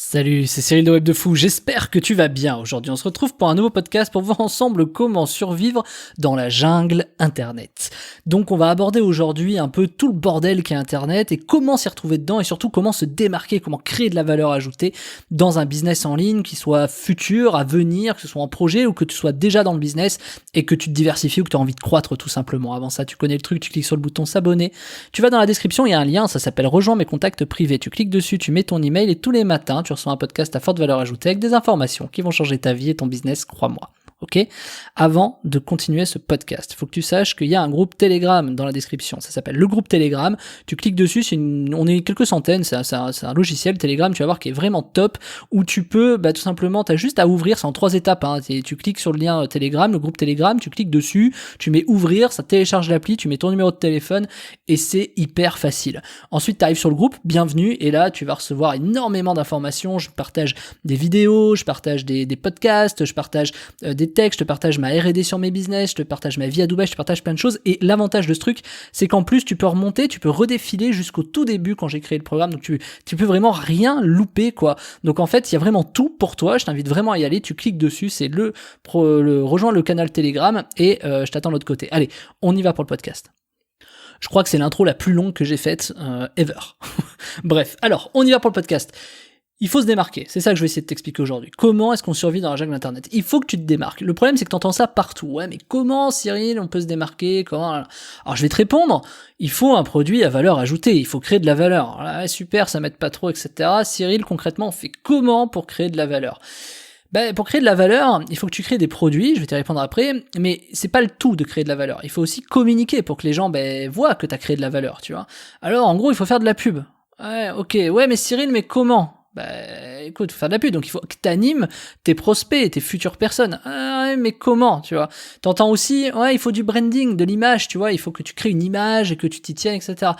Salut, c'est Cyril de Web de Fou, j'espère que tu vas bien. Aujourd'hui on se retrouve pour un nouveau podcast pour voir ensemble comment survivre dans la jungle Internet. Donc on va aborder aujourd'hui un peu tout le bordel qu'est Internet et comment s'y retrouver dedans et surtout comment se démarquer, comment créer de la valeur ajoutée dans un business en ligne qui soit futur, à venir, que ce soit en projet ou que tu sois déjà dans le business et que tu te diversifies ou que tu as envie de croître tout simplement. Avant ça, tu connais le truc, tu cliques sur le bouton s'abonner, tu vas dans la description, il y a un lien, ça s'appelle rejoins mes contacts privés, tu cliques dessus, tu mets ton email et tous les matins tu reçois un podcast à forte valeur ajoutée avec des informations qui vont changer ta vie et ton business, crois-moi. Ok ? Avant de continuer ce podcast, il faut que tu saches qu'il y a un groupe Telegram dans la description. Ça s'appelle le groupe Telegram. Tu cliques dessus, on est quelques centaines, c'est un logiciel Telegram, tu vas voir qui est vraiment top, où tu peux, tout simplement, t'as juste à ouvrir, c'est en 3 étapes, hein. Tu cliques sur le lien Telegram, le groupe Telegram, tu cliques dessus, tu mets ouvrir, ça télécharge l'appli, tu mets ton numéro de téléphone et c'est hyper facile. Ensuite, tu arrives sur le groupe, bienvenue, et là, tu vas recevoir énormément d'informations. Je partage des vidéos, je partage des podcasts, je partage des textes, je te partage ma R&D sur mes business, je te partage ma vie à Dubaï, je te partage plein de choses. Et l'avantage de ce truc, c'est qu'en plus, tu peux remonter, tu peux redéfiler jusqu'au tout début quand j'ai créé le programme. Donc, tu peux vraiment rien louper, quoi. Donc, en fait, il y a vraiment tout pour toi. Je t'invite vraiment à y aller. Tu cliques dessus, c'est rejoins le canal Telegram et je t'attends de l'autre côté. Allez, on y va pour le podcast. Je crois que c'est l'intro la plus longue que j'ai faite ever. Bref, alors, on y va pour le podcast. Il faut se démarquer, c'est ça que je vais essayer de t'expliquer aujourd'hui. Comment est-ce qu'on survit dans la jungle Internet ? Il faut que tu te démarques. Le problème, c'est que tu entends ça partout. Ouais, mais comment, Cyril, on peut se démarquer ? Comment ? Alors, je vais te répondre. Il faut un produit à valeur ajoutée. Il faut créer de la valeur. Alors là, super, ça m'aide pas trop, etc. Cyril, concrètement, on fait comment pour créer de la valeur ? Pour créer de la valeur, il faut que tu crées des produits, je vais te répondre après, mais c'est pas le tout de créer de la valeur. Il faut aussi communiquer pour que les gens voient que tu as créé de la valeur, tu vois. Alors, en gros, il faut faire de la pub. Ouais, ok, ouais, mais Cyril, mais comment ? Écoute, faut faire de la pub, donc il faut que t'animes tes prospects, tes futures personnes. Ah ouais, mais comment, tu vois ? T'entends aussi, ouais, il faut du branding, de l'image, tu vois, il faut que tu crées une image et que tu t'y tiennes, etc.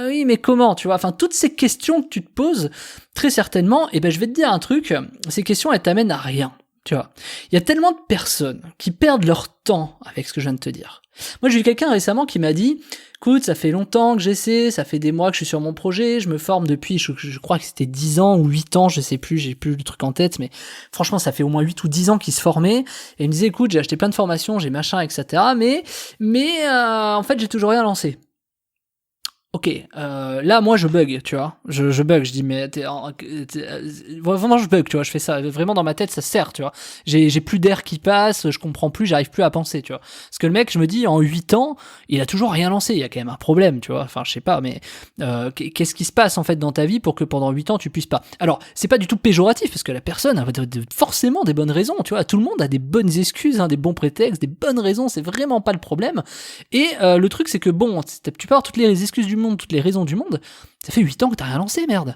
Oui, mais comment, tu vois ? Enfin, toutes ces questions que tu te poses, très certainement, je vais te dire un truc, ces questions, elles t'amènent à rien, tu vois. Il y a tellement de personnes qui perdent leur temps avec ce que je viens de te dire. Moi, j'ai eu quelqu'un récemment qui m'a dit, écoute, ça fait longtemps que j'essaie, ça fait des mois que je suis sur mon projet, je me forme depuis, je crois que c'était 10 ans ou 8 ans, je sais plus, j'ai plus le truc en tête, mais franchement, ça fait au moins 8 ou 10 ans qu'il se formait, et il me disait, écoute, j'ai acheté plein de formations, j'ai machin, etc., mais en fait, j'ai toujours rien lancé. Ok, là moi je bug, tu vois, je bug, je dis mais vraiment je bug, tu vois, je fais ça, vraiment dans ma tête ça sert, tu vois, j'ai plus d'air qui passe, je comprends plus, j'arrive plus à penser, tu vois, parce que le mec je me dis en 8 ans, il a toujours rien lancé, il y a quand même un problème, tu vois, enfin je sais pas, mais qu'est-ce qui se passe en fait dans ta vie pour que pendant 8 ans tu puisses pas, alors c'est pas du tout péjoratif, parce que la personne a forcément des bonnes raisons, tu vois, tout le monde a des bonnes excuses, hein, des bons prétextes, des bonnes raisons, c'est vraiment pas le problème, et le truc c'est que bon, tu peux avoir toutes les excuses du monde, toutes les raisons du monde, ça fait 8 ans que t'as rien lancé, merde.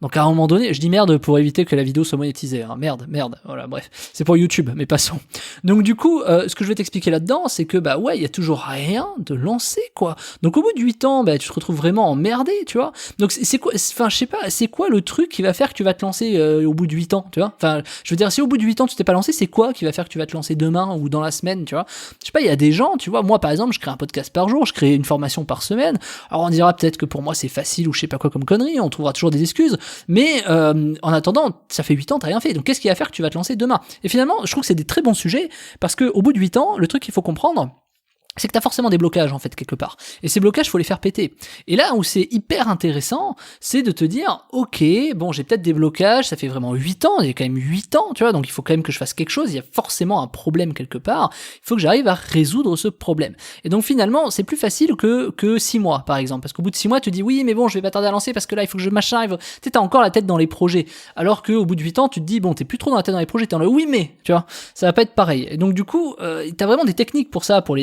Donc à un moment donné, je dis merde pour éviter que la vidéo soit monétisée, hein. Merde, voilà, bref, c'est pour YouTube, mais passons. Donc du coup, ce que je vais t'expliquer là-dedans, c'est que ouais, il y a toujours rien de lancé, quoi. Donc au bout de 8 ans, tu te retrouves vraiment emmerdé, tu vois. Donc c'est quoi, enfin je sais pas, c'est quoi le truc qui va faire que tu vas te lancer au bout de 8 ans, tu vois. Enfin, je veux dire, si au bout de 8 ans tu t'es pas lancé, c'est quoi qui va faire que tu vas te lancer demain ou dans la semaine, tu vois. Je sais pas, il y a des gens, tu vois, moi par exemple, je crée un podcast par jour, je crée une formation par semaine. Alors on dira peut-être que pour moi c'est facile ou je sais pas quoi comme connerie, on trouvera toujours des excuses, mais en attendant, ça fait 8 ans, t'as rien fait, donc qu'est-ce qui va faire que tu vas te lancer demain ? Et finalement, je trouve que c'est des très bons sujets, parce que au bout de 8 ans, le truc qu'il faut comprendre, c'est que t'as forcément des blocages en fait quelque part. Et ces blocages, faut les faire péter. Et là où c'est hyper intéressant, c'est de te dire, ok, bon j'ai peut-être des blocages, ça fait vraiment 8 ans, il y a quand même 8 ans, tu vois, donc il faut quand même que je fasse quelque chose, il y a forcément un problème quelque part, il faut que j'arrive à résoudre ce problème. Et donc finalement, c'est plus facile que 6 mois par exemple, parce qu'au bout de 6 mois, tu te dis, oui mais bon, je vais pas tarder à lancer parce que là, il faut que je machin, tu sais, t'as encore la tête dans les projets. Alors qu'au bout de 8 ans, tu te dis, bon, t'es plus trop dans la tête dans les projets, t'es dans le oui mais, tu vois, ça va pas être pareil. Et donc du coup, t'as vraiment des techniques pour ça, pour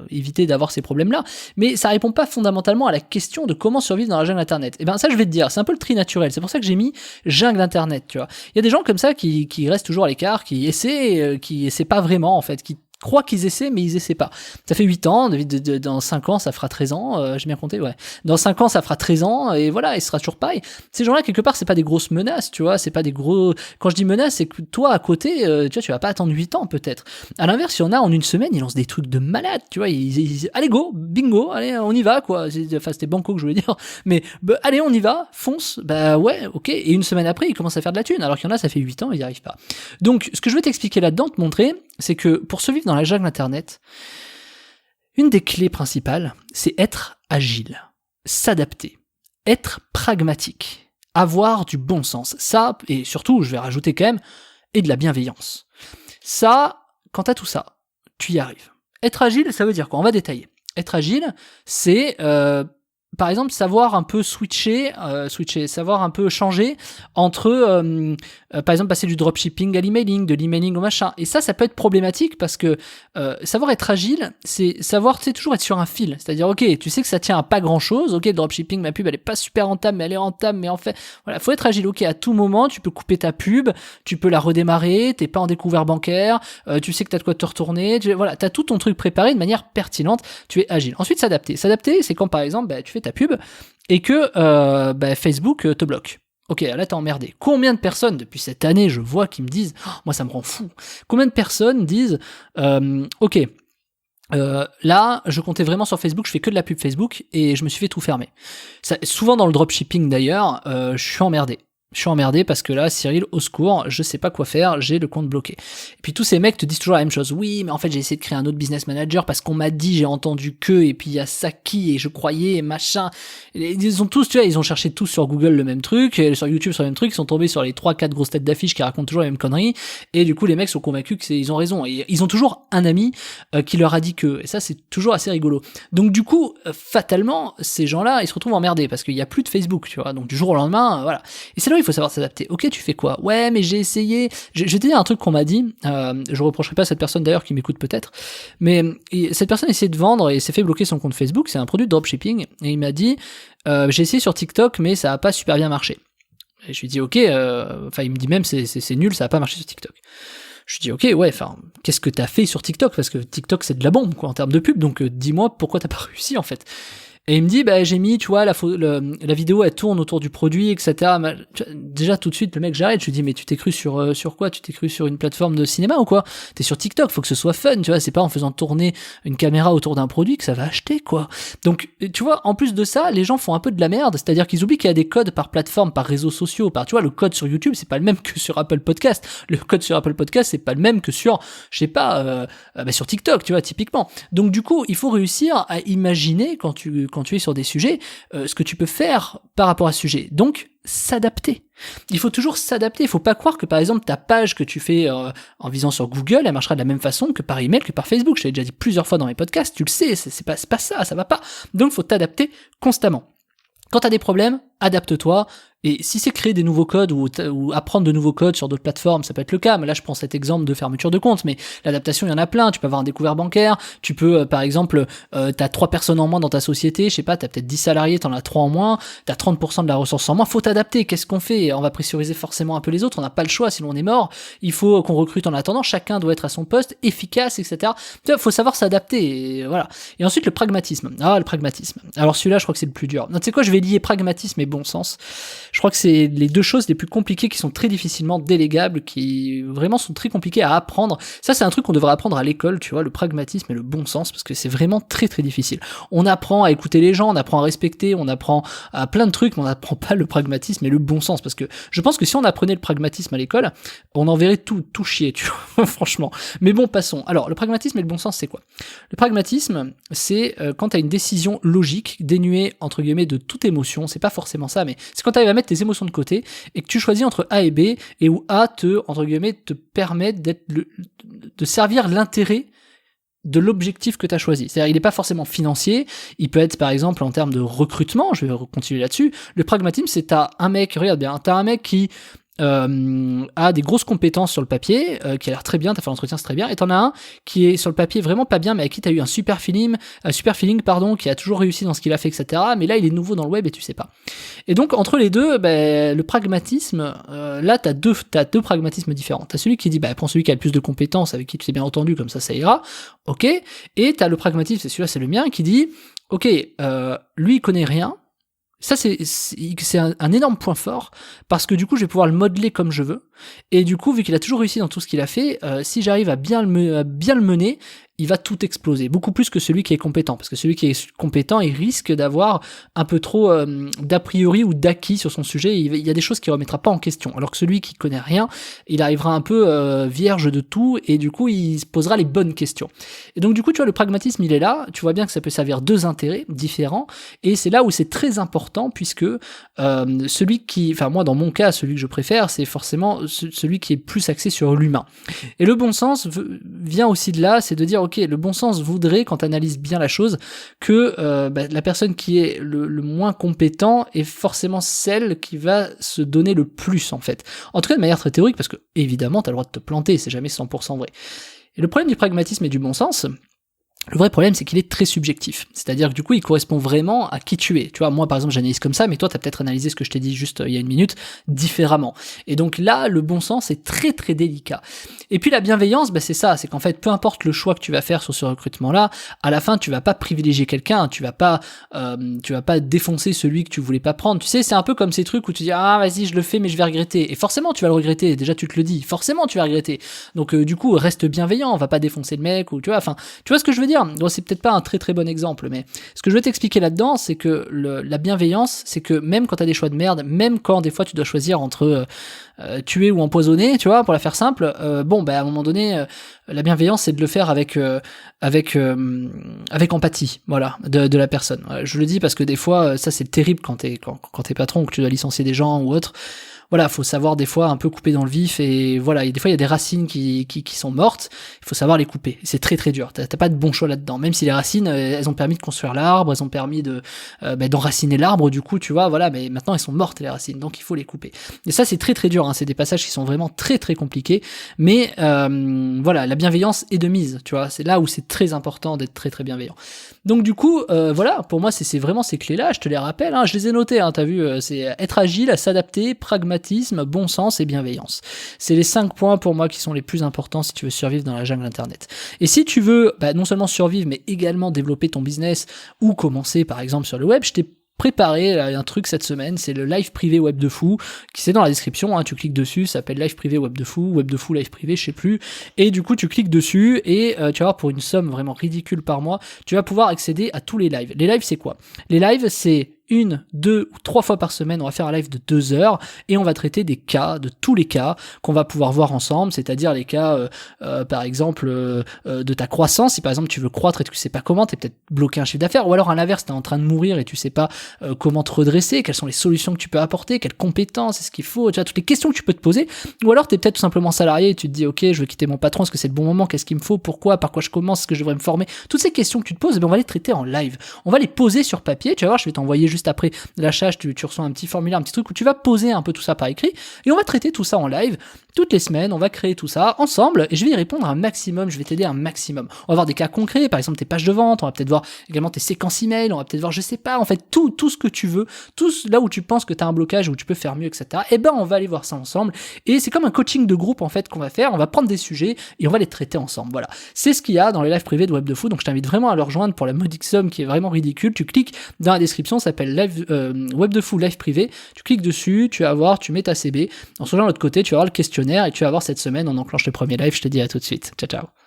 éviter d'avoir ces problèmes-là, mais ça répond pas fondamentalement à la question de comment survivre dans la jungle Internet. Et ça je vais te dire, c'est un peu le tri naturel, c'est pour ça que j'ai mis jungle Internet, tu vois. Il y a des gens comme ça qui restent toujours à l'écart, qui essaient pas vraiment en fait, qui croient qu'ils essaient, mais ils essaient pas. Ça fait 8 ans, dans 5 ans, ça fera 13 ans, j'ai bien compté, ouais. Dans 5 ans, ça fera 13 ans, et voilà, il sera toujours pareil. Ces gens-là, quelque part, c'est pas des grosses menaces, tu vois, c'est pas des gros... Quand je dis menaces, c'est que toi, à côté, tu vois, tu vas pas attendre 8 ans, peut-être. À l'inverse, il y en a, en une semaine, ils lancent des trucs de malade, tu vois, allez, go, bingo, allez, on y va, quoi. Enfin, c'était banco que je voulais dire, mais allez, on y va, fonce, bah ouais, ok, et une semaine après, ils commencent à faire de la thune, alors qu'il y en a, ça fait 8 ans, ils y arrivent pas. Donc, ce que je veux t'expliquer là-dedans, te montrer, c'est que pour survivre dans la jungle Internet, une des clés principales, c'est être agile, s'adapter, être pragmatique, avoir du bon sens. Ça, et surtout, je vais rajouter quand même, et de la bienveillance. Ça, quand t'as tout ça, tu y arrives. Être agile, ça veut dire quoi ? On va détailler. Être agile, c'est... par exemple, savoir un peu switcher, savoir un peu changer entre, par exemple, passer du dropshipping à l'emailing, de l'emailing au machin. Et ça peut être problématique parce que savoir être agile, c'est savoir, tu sais, toujours être sur un fil. C'est-à-dire, ok, tu sais que ça tient à pas grand-chose. Ok, le dropshipping, ma pub, elle est pas super rentable, mais elle est rentable. Mais en fait, voilà, faut être agile. Ok, à tout moment, tu peux couper ta pub, tu peux la redémarrer. T'es pas en découvert bancaire. Tu sais que t'as de quoi te retourner. Voilà, t'as tout ton truc préparé de manière pertinente. Tu es agile. Ensuite, s'adapter. S'adapter, c'est quand, par exemple, tu fais ta pub et que Facebook te bloque. Ok, là t'es emmerdé. Combien de personnes depuis cette année je vois qui me disent, moi ça me rend fou. Combien de personnes disent, ok, là je comptais vraiment sur Facebook, je fais que de la pub Facebook et je me suis fait tout fermer. Ça, souvent dans le dropshipping d'ailleurs, je suis emmerdé. Je suis emmerdé parce que là, Cyril, au secours, je sais pas quoi faire, j'ai le compte bloqué. Et puis tous ces mecs te disent toujours la même chose. Oui, mais en fait, j'ai essayé de créer un autre business manager parce qu'on m'a dit, j'ai entendu que, et puis il y a ça qui, et je croyais, et machin. Et ils ont tous, tu vois, ils ont cherché tous sur Google le même truc, et sur YouTube sur le même truc, ils sont tombés sur les 3-4 grosses têtes d'affiches qui racontent toujours la même connerie, et du coup, les mecs sont convaincus qu'ils ont raison. Et ils ont toujours un ami qui leur a dit que, et ça, c'est toujours assez rigolo. Donc du coup, fatalement, ces gens-là, ils se retrouvent emmerdés parce qu'il y a plus de Facebook, tu vois. Donc du jour au lendemain, voilà. Et c'est là où il faut savoir s'adapter. Ok, tu fais quoi ? Ouais, mais j'ai essayé. Je vais te dire un truc qu'on m'a dit. Je reprocherai pas à cette personne d'ailleurs qui m'écoute peut-être. Mais cette personne essayait de vendre et s'est fait bloquer son compte Facebook. C'est un produit de dropshipping. Et il m'a dit, j'ai essayé sur TikTok, mais ça a pas super bien marché. Et je lui dis, ok. Enfin, il me dit même, c'est nul, ça a pas marché sur TikTok. Je lui dis, ok, ouais, enfin, qu'est-ce que t'as fait sur TikTok ? Parce que TikTok, c'est de la bombe, quoi, en termes de pub. Donc, dis-moi pourquoi t'as pas réussi, en fait. Et il me dit, j'ai mis, tu vois, la vidéo, elle tourne autour du produit, etc. Déjà, tout de suite, le mec, j'arrête. Je lui dis, mais tu t'es cru sur quoi ? Tu t'es cru sur une plateforme de cinéma ou quoi ? T'es sur TikTok, faut que ce soit fun, tu vois. C'est pas en faisant tourner une caméra autour d'un produit que ça va acheter, quoi. Donc, tu vois, en plus de ça, les gens font un peu de la merde. C'est-à-dire qu'ils oublient qu'il y a des codes par plateforme, par réseaux sociaux, tu vois, le code sur YouTube, c'est pas le même que sur Apple Podcast. Le code sur Apple Podcast, c'est pas le même que sur, je sais pas, sur TikTok, tu vois, typiquement. Donc, du coup, il faut réussir à imaginer quand tu es sur des sujets, ce que tu peux faire par rapport à ce sujet. Donc, s'adapter. Il faut toujours s'adapter. Il faut pas croire que, par exemple, ta page que tu fais en visant sur Google, elle marchera de la même façon que par email, que par Facebook. Je l'ai déjà dit plusieurs fois dans mes podcasts. Tu le sais, c'est pas ça, ça va pas. Donc, il faut t'adapter constamment. Quand t'as des problèmes, adapte-toi. Et si c'est créer des nouveaux codes ou apprendre de nouveaux codes sur d'autres plateformes, ça peut être le cas. Mais là, je prends cet exemple de fermeture de compte. Mais l'adaptation, il y en a plein. Tu peux avoir un découvert bancaire. Tu peux, par exemple, t'as 3 personnes en moins dans ta société. Je sais pas, t'as peut-être 10 salariés, t'en as 3 en moins. T'as 30% de la ressource en moins. Faut t'adapter. Qu'est-ce qu'on fait ? On va pressuriser forcément un peu les autres. On n'a pas le choix, sinon on est mort. Il faut qu'on recrute en attendant. Chacun doit être à son poste, efficace, etc. Faut savoir s'adapter. Et voilà. Et ensuite, le pragmatisme. Ah, le pragmatisme. Alors celui-là, je crois que c'est le plus dur. Tu sais quoi, je vais lier pragmatisme et bon sens. Je crois que c'est les deux choses les plus compliquées qui sont très difficilement délégables, qui vraiment sont très compliquées à apprendre. Ça, c'est un truc qu'on devrait apprendre à l'école, tu vois, le pragmatisme et le bon sens, parce que c'est vraiment très très difficile. On apprend à écouter les gens, on apprend à respecter, on apprend à plein de trucs, mais on n'apprend pas le pragmatisme et le bon sens, parce que je pense que si on apprenait le pragmatisme à l'école, on en verrait tout chier, tu vois, franchement. Mais bon, passons. Alors, le pragmatisme et le bon sens, c'est quoi ? Le pragmatisme, c'est quand t'as une décision logique, dénuée, entre guillemets, de toute émotion. C'est pas forcément ça, mais c'est quand t'arrives à mettre tes émotions de côté et que tu choisis entre A et B, et où A entre guillemets, te permet de servir l'intérêt de l'objectif que tu as choisi. C'est-à-dire, il n'est pas forcément financier, il peut être par exemple en termes de recrutement, je vais continuer là-dessus. Le pragmatisme, c'est t'as un mec, regarde bien, t'as un mec qui a des grosses compétences sur le papier, qui a l'air très bien, t'as fait l'entretien, c'est très bien, et t'en as un qui est sur le papier vraiment pas bien, mais avec qui t'as eu un super feeling, qui a toujours réussi dans ce qu'il a fait, etc. Mais là, il est nouveau dans le web et tu sais pas. Et donc, entre les deux, le pragmatisme, là, t'as deux pragmatismes différents. T'as celui qui dit, prends celui qui a le plus de compétences, avec qui tu t'es bien entendu, comme ça ira, ok. Et t'as le pragmatisme, c'est celui-là, c'est le mien, qui dit, ok, lui, il connaît rien. Ça, c'est un énorme point fort, parce que du coup, je vais pouvoir le modeler comme je veux. Et du coup, vu qu'il a toujours réussi dans tout ce qu'il a fait, si j'arrive à bien le mener, il va tout exploser. Beaucoup plus que celui qui est compétent. Parce que celui qui est compétent, il risque d'avoir un peu trop d'a priori ou d'acquis sur son sujet. Il y a des choses qu'il remettra pas en question. Alors que celui qui connaît rien, il arrivera un peu vierge de tout, et du coup, il se posera les bonnes questions. Et donc, du coup, tu vois, le pragmatisme, il est là. Tu vois bien que ça peut servir deux intérêts différents. Et c'est là où c'est très important, puisque moi, dans mon cas, celui que je préfère, c'est forcément celui qui est plus axé sur l'humain. Et le bon sens vient aussi de là, c'est de dire, ok, le bon sens voudrait, quand tu analyses bien la chose, que la personne qui est le moins compétent est forcément celle qui va se donner le plus, en fait. En tout cas, de manière très théorique, parce que, évidemment, t'as le droit de te planter, c'est jamais 100% vrai. Et le problème du pragmatisme et du bon sens, le vrai problème, c'est qu'il est très subjectif. C'est-à-dire que du coup, il correspond vraiment à qui tu es. Tu vois, moi, par exemple, j'analyse comme ça, mais toi, t'as peut-être analysé ce que je t'ai dit juste il y a une minute différemment. Et donc là, le bon sens est très, très délicat. Et puis la bienveillance, c'est ça, c'est qu'en fait, peu importe le choix que tu vas faire sur ce recrutement-là, à la fin, tu vas pas privilégier quelqu'un, tu vas pas défoncer celui que tu voulais pas prendre. Tu sais, c'est un peu comme ces trucs où tu dis, ah, vas-y, je le fais, mais je vais regretter. Et forcément, tu vas le regretter. Déjà, tu te le dis. Forcément, tu vas regretter. Donc, du coup, reste bienveillant. On va pas défoncer le mec, ou tu vois, ce que je veux dire. Bon, c'est peut-être pas un très très bon exemple, mais ce que je veux t'expliquer là-dedans, c'est que la bienveillance, c'est que même quand t'as des choix de merde, même quand des fois tu dois choisir entre tuer ou empoisonner, tu vois, pour la faire simple, à un moment donné, la bienveillance, c'est de le faire avec empathie, voilà, de la personne. Je le dis parce que des fois, ça c'est terrible quand t'es patron ou que tu dois licencier des gens ou autre. Voilà, faut savoir des fois un peu couper dans le vif, et voilà, des fois il y a des racines qui sont mortes, il faut savoir les couper. C'est très très dur, t'as pas de bon choix là-dedans, même si les racines, elles ont permis de construire l'arbre, elles ont permis d'enraciner l'arbre, du coup, tu vois, voilà, mais maintenant elles sont mortes les racines, donc il faut les couper. Et ça c'est très très dur, c'est des passages qui sont vraiment très très compliqués, mais voilà, la bienveillance est de mise, tu vois, c'est là où c'est très important d'être très très bienveillant. Donc du coup, voilà, pour moi c'est vraiment ces clés-là, je te les rappelle, je les ai notées, t'as vu, c'est être agile, s'adapter, pragmatisme, bon sens et bienveillance. C'est les 5 points pour moi qui sont les plus importants si tu veux survivre dans la jungle internet. Et si tu veux non seulement survivre, mais également développer ton business ou commencer par exemple sur le web, je t'ai préparé un truc cette semaine, c'est le live privé web de fou, qui c'est dans la description, tu cliques dessus, ça s'appelle live privé web de fou live privé, je sais plus, et du coup tu cliques dessus et tu vas voir, pour une somme vraiment ridicule par mois, tu vas pouvoir accéder à tous les lives. Les lives c'est quoi ? Les lives c'est 1, 2 ou 3 fois par semaine, on va faire un live de 2 heures et on va traiter des cas, de tous les cas qu'on va pouvoir voir ensemble, c'est-à-dire les cas, par exemple, de ta croissance. Si par exemple tu veux croître et tu sais pas comment, t'es peut-être bloqué un chiffre d'affaires, ou alors à l'inverse, t'es en train de mourir et tu sais pas comment te redresser, quelles sont les solutions que tu peux apporter, quelles compétences, est-ce qu'il faut, tu vois, toutes les questions que tu peux te poser, ou alors t'es peut-être tout simplement salarié et tu te dis, ok, je veux quitter mon patron, est-ce que c'est le bon moment, qu'est-ce qu'il me faut, pourquoi, par quoi je commence, est-ce que je devrais me former, toutes ces questions que tu te poses, on va les traiter en live, on va les poser sur papier, tu vas voir, je vais t'envoyer juste après l'achat, tu reçois un petit formulaire, un petit truc où tu vas poser un peu tout ça par écrit, et on va traiter tout ça en live, toutes les semaines, on va créer tout ça ensemble, et je vais y répondre un maximum, je vais t'aider un maximum. On va voir des cas concrets, par exemple tes pages de vente, on va peut-être voir également tes séquences email, on va peut-être voir, je sais pas, en fait, tout ce que tu veux, tout là où tu penses que tu as un blocage, où tu peux faire mieux, etc. Et on va aller voir ça ensemble, et c'est comme un coaching de groupe, en fait, qu'on va faire, on va prendre des sujets, et on va les traiter ensemble, voilà. C'est ce qu'il y a dans les lives privés de Web de Fou, donc je t'invite vraiment à le rejoindre pour la modique somme qui est vraiment ridicule. Tu cliques dans la description, ça s'appelle Web de Fou live privé, tu cliques dessus, tu vas voir, tu mets ta CB, en se rejoignant de l'autre côté, tu vas voir le questionnaire, et tu vas voir cette semaine, on enclenche le premier live, je te dis à tout de suite. Ciao, ciao.